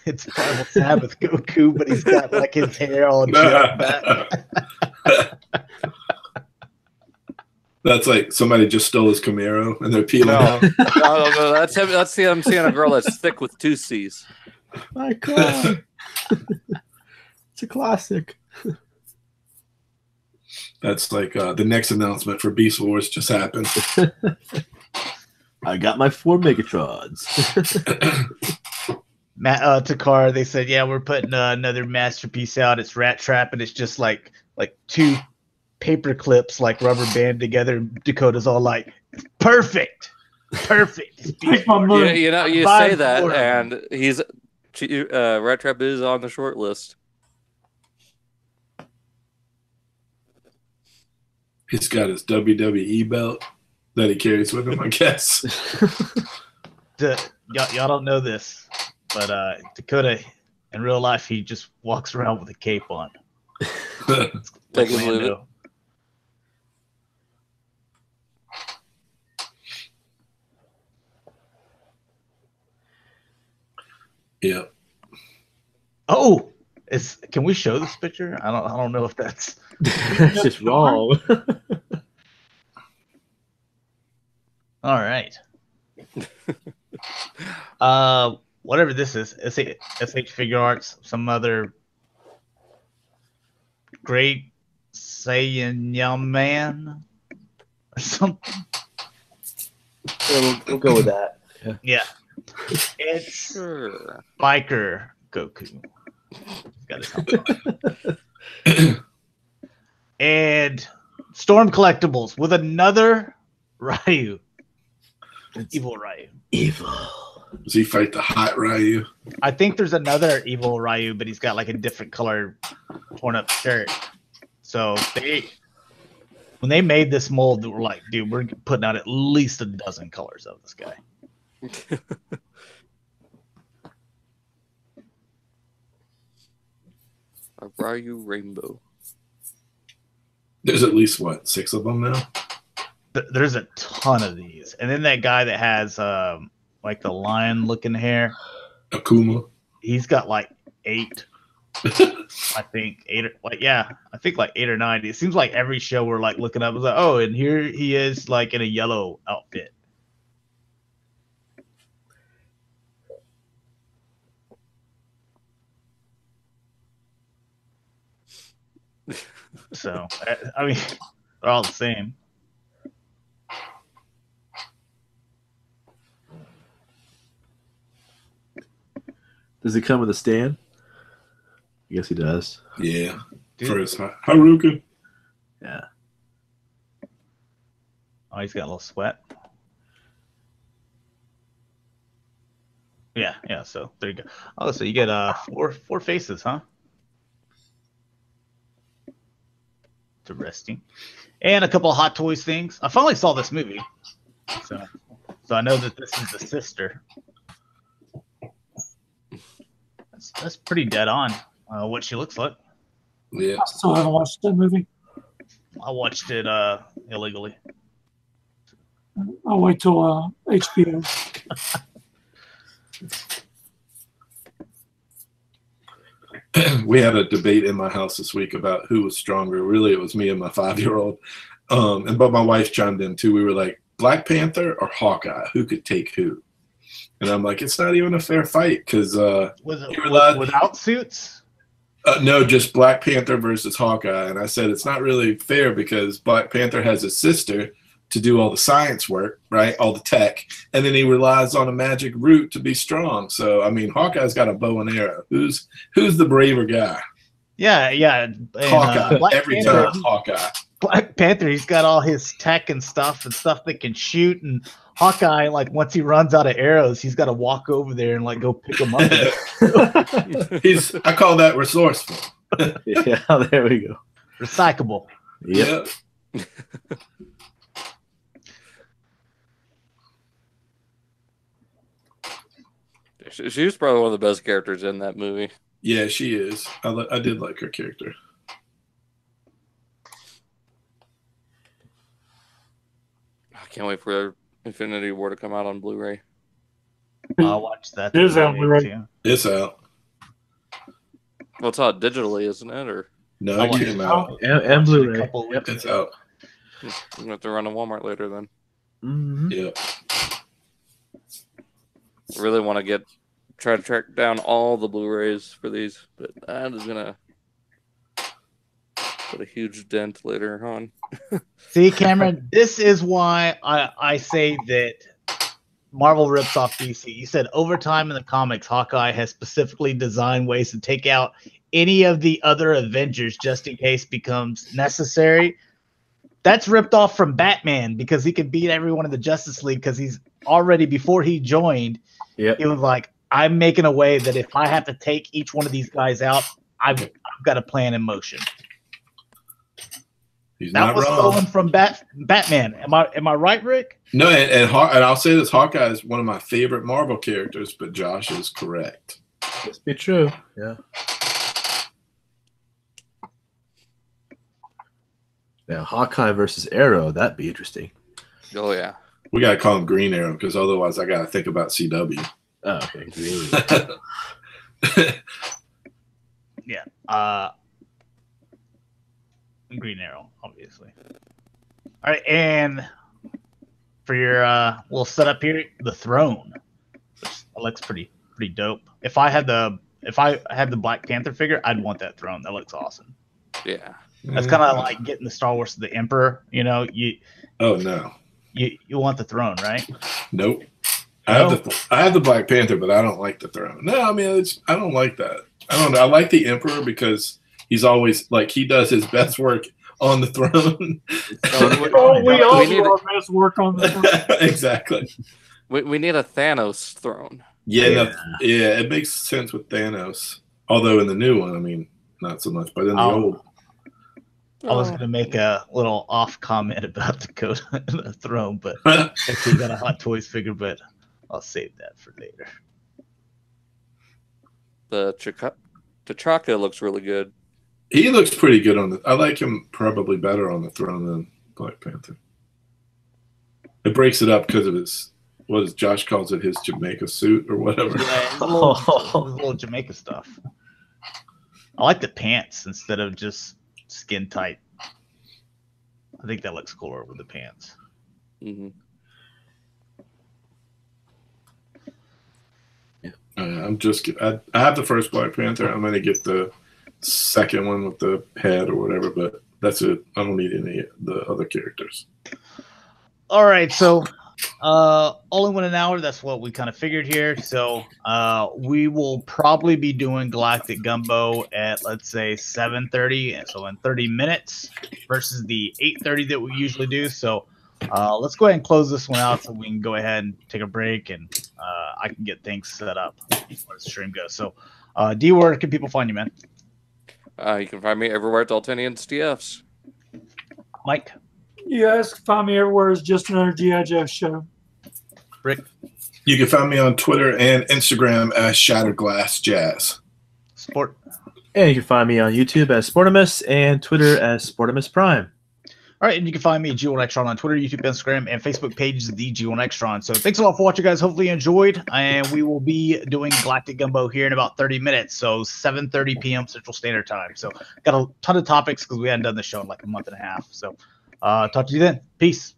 It's Primal Sabbath Goku, but he's got like his hair all gelled back. That's like somebody just stole his Camaro and they're peeling No, out. no, that's him. That's him seeing a girl that's thick with 2 C's. My God. It's a classic. That's like the next announcement for Beast Wars just happened. I got my 4 Megatrons. Takara, they said, yeah, we're putting another masterpiece out. It's Rat Trap, and it's just like 2 paper clips like rubber band together. Dakota's all like, perfect. Take my money. You know, you Buy say that, more. and he's Rat Trap is on the short list. He's got his WWE belt that he carries with him, I guess. Y'all don't know this, but Dakota, in real life, he just walks around with a cape on. Take it, leave it. Yeah. Oh, can we show this picture? I don't know if that's That's just wrong. all right. Whatever this is, SH Figure Arts, some other great Saiyan young man or something. Yeah, we'll go with that. Yeah, it's Sure. Biker Goku. He's got his helmet. And Storm Collectibles with another Ryu. Evil Ryu. Evil. Does he fight the hot Ryu? I think there's another evil Ryu, but he's got like a different color torn up shirt. So when they made this mold, they were like, dude, we're putting out at least a dozen colors of this guy. A Ryu Rainbow. There's at least, what, 6 of them now? There's a ton of these. And then that guy that has like the lion looking hair, Akuma. he's got like 8. I think 8 I think like 8 or 9. It seems like every show we're like looking up is like, oh, and here he is like in a yellow outfit. So I mean, they're all the same. Does he come with a stand? I guess he does. Yeah. Dude. For his Haruka. Yeah. Oh, he's got a little sweat. Yeah. So there you go. Oh, so you get four faces, huh? Interesting. And a couple of Hot Toys things. I finally saw this movie, so I know that this is the sister. That's pretty dead on what she looks like. Yeah. I still haven't watched that movie. I watched it illegally. I'll wait till HBO. We had a debate in my house this week about who was stronger. Really, it was me and my 5-year-old. But my wife chimed in too. We were like, Black Panther or Hawkeye? Who could take who? And I'm like, it's not even a fair fight because without suits? No, just Black Panther versus Hawkeye. And I said it's not really fair because Black Panther has a sister to do all the science work, right? All the tech. And then he relies on a magic root to be strong. So, I mean, Hawkeye's got a bow and arrow. Who's the braver guy? Yeah. And, Hawkeye. Every Panther, time, Hawkeye. Black Panther, he's got all his tech and stuff that can shoot. And Hawkeye, like, once he runs out of arrows, he's got to walk over there and, like, go pick them up. I call that resourceful. Yeah, there we go. Recyclable. Yep. She was probably one of the best characters in that movie. Yeah, she is. I did like her character. I can't wait for Infinity War to come out on Blu-ray. I'll watch that. It is on Blu-ray. too. It's out. Well, it's out digitally, isn't it? Or no, it came out. And Blu-ray. Yep. It's out. I'm gonna have to run to Walmart later then. Mm-hmm. Yeah. I really want to try to track down all the Blu-rays for these, but I'm just gonna put a huge dent later on. See, Cameron, this is why I say that Marvel rips off DC. You said over time in the comics, Hawkeye has specifically designed ways to take out any of the other Avengers just in case becomes necessary. That's ripped off from Batman because he could beat everyone in the Justice League because he's already, before he joined, Yep. he was like, I'm making a way that if I have to take each one of these guys out, I've got a plan in motion. He's That not was wrong. stolen from Batman. Am I right, Rick? No, and I'll say this: Hawkeye is one of my favorite Marvel characters, but Josh is correct. Must be true. Yeah. Now, Hawkeye versus Arrow, that'd be interesting. Oh yeah. We gotta call him Green Arrow because otherwise, I gotta think about CW. Oh, okay. Really? Yeah. Green Arrow, obviously. All right, and for your little setup here, the throne, which looks pretty dope. If I had the Black Panther figure, I'd want that throne. That looks awesome. Yeah. That's kind of like getting the Star Wars to the Emperor. You know, Oh no. You want the throne, right? Nope. No? I have the Black Panther, but I don't like the throne. No, I mean I don't like that. I don't know. I like the Emperor because he's always like he does his best work on the throne. We all do our best work on the throne. Exactly. We need a Thanos throne. Yeah, it makes sense with Thanos. Although in the new one, I mean, not so much. But in the old, I was going to make a little off comment about Dakota and the throne, but if we got a Hot Toys figure, but I'll save that for later. The T'Chaka looks really good. he looks pretty good on the. I like him probably better on the throne than Black Panther. It breaks it up because of his. What is Josh calls it, his Jamaica suit or whatever. Yeah, his little Jamaica stuff. I like the pants instead of just skin tight. I think that looks cooler with the pants. Mm-hmm. I'm just. I have the first Black Panther. I'm gonna get the second one with the head or whatever, but that's it. I don't need any of the other characters. All right, so only went an hour. That's what we kind of figured here. So we will probably be doing Galactic Gumbo at, let's say, 7:30, so in 30 minutes versus the 8:30 that we usually do. So let's go ahead and close this one out so we can go ahead and take a break and I can get things set up before the stream goes. So D, where can people find you, man? You can find me everywhere at Daltonians DFs. Mike? You guys can find me everywhere as Just Another G.I. Joe Show. Rick? You can find me on Twitter and Instagram as Shatrdglassjazz. Sport? And you can find me on YouTube as Sportimus and Twitter as Sportimus Prime. All right, and you can find me at G1Xtron on Twitter, YouTube, Instagram, and Facebook pages of the G1Xtron. So thanks a lot for watching, guys. Hopefully you enjoyed, and we will be doing Galactic Gumbo here in about 30 minutes, so 7:30 p.m. Central Standard Time. So got a ton of topics because we hadn't done the show in like a month and a half. So talk to you then. Peace.